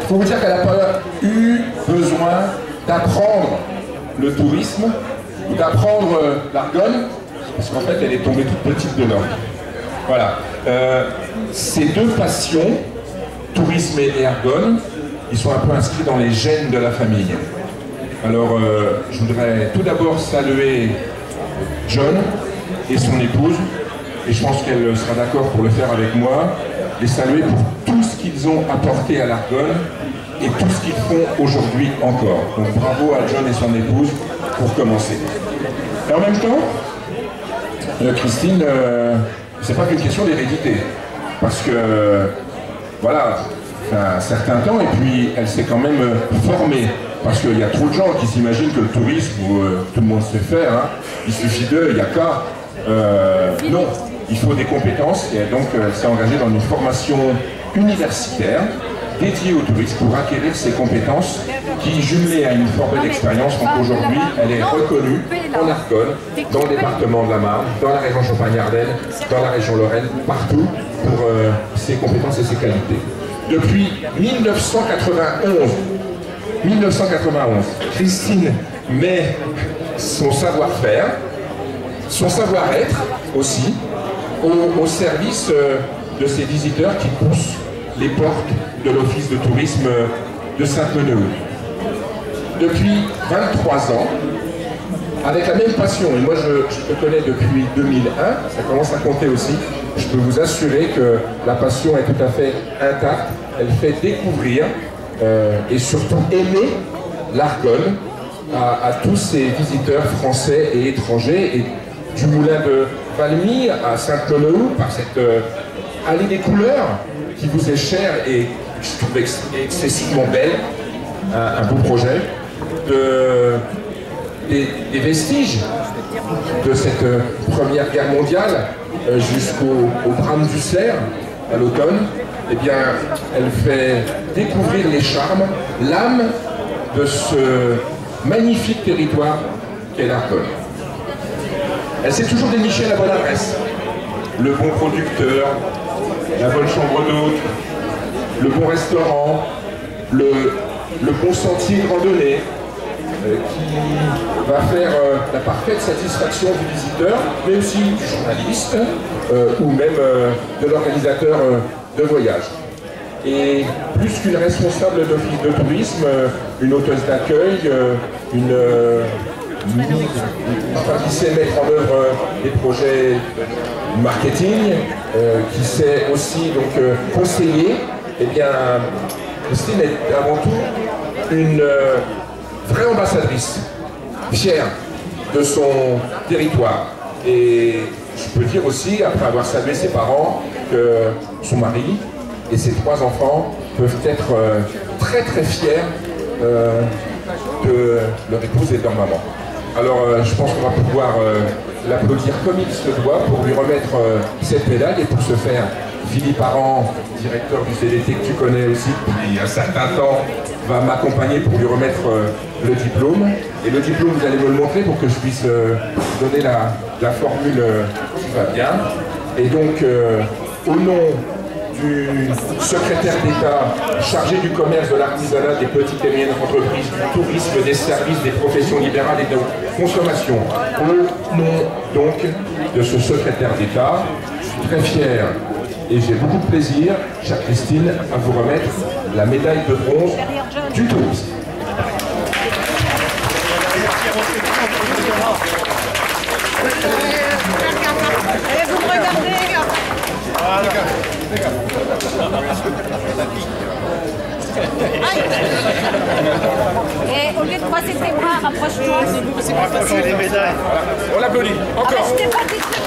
faut vous dire qu'elle n'a pas eu besoin d'apprendre le tourisme ou d'apprendre l'Argonne, parce qu'en fait elle est tombée toute petite dedans. Voilà. Ces deux passions, tourisme et Argonne, ils sont un peu inscrits dans les gènes de la famille. Alors je voudrais tout d'abord saluer John et son épouse, et je pense qu'elle sera d'accord pour le faire avec moi, les saluer pour tout ce qu'ils ont apporté à l'Argonne et tout ce qu'ils font aujourd'hui encore. Donc bravo à John et son épouse pour commencer. Et en même temps, Christine, c'est pas qu'une question d'hérédité, parce que voilà, un certain temps, et puis elle s'est quand même formée, parce qu'il y a trop de gens qui s'imaginent que le tourisme, tout le monde sait faire, hein, il suffit d'eux, il n'y a qu'à. Non, il faut des compétences, et donc elle s'est engagée dans une formation universitaire dédiée au tourisme pour acquérir ces compétences qui, jumelées à une forte d'expérience, font qu'aujourd'hui elle est reconnue en Argonne, dans le département de la Marne, dans la région Champagne-Ardenne, dans la région Lorraine, partout pour ses compétences et ses qualités. Depuis 1991, Christine met son savoir-faire, son savoir-être aussi, au service de ces visiteurs qui poussent les portes de l'Office de tourisme de Sainte-Menehould. Depuis 23 ans, avec la même passion, et moi je le connais depuis 2001, ça commence à compter aussi, je peux vous assurer que la passion est tout à fait intacte, elle fait découvrir et surtout aimer l'Argonne à tous ces visiteurs français et étrangers, et du moulin de Valmy à Sainte-Menehould, par cette allée des couleurs qui vous est chère et je trouve excessivement belle, un beau projet, des vestiges de cette Première Guerre mondiale jusqu'au drame du Cerf à l'automne. Eh bien, elle fait découvrir les charmes, l'âme de ce magnifique territoire qu'est l'Argonne. Elle s'est toujours dénichée la bonne adresse, le bon producteur, la bonne chambre d'hôte, le bon restaurant, le bon sentier de randonnée qui va faire la parfaite satisfaction du visiteur, mais aussi du journaliste ou même de l'organisateur de voyage. Et plus qu'une responsable d'office de tourisme, une hôtesse d'accueil, qui sait mettre en œuvre des projets marketing, qui sait aussi donc conseiller, eh bien Christine est avant tout une vraie ambassadrice, fière de son territoire. Et je peux dire aussi, après avoir salué ses parents, que son mari et ses 3 enfants peuvent être très très fiers de leur épouse et de leur maman. Alors je pense qu'on va pouvoir l'applaudir comme il se doit pour lui remettre cette médaille, et pour ce faire, Philippe Aran, directeur du CDT que tu connais aussi depuis un certain temps, va m'accompagner pour lui remettre le diplôme. Et le diplôme, vous allez me le montrer pour que je puisse donner la formule qui va bien. Et donc, au nom du secrétaire d'État chargé du commerce, de l'artisanat, des petites et moyennes entreprises, du tourisme, des services, des professions libérales et de consommation, au nom donc de ce secrétaire d'État, je suis très fier et j'ai beaucoup de plaisir, chère Christine, à vous remettre la médaille de bronze du tourisme. Et vous me regardez. Et au lieu de croiser tes bras, rapproche-toi. C'est pas facile les médailles. On l'applaudit, encore. Ah,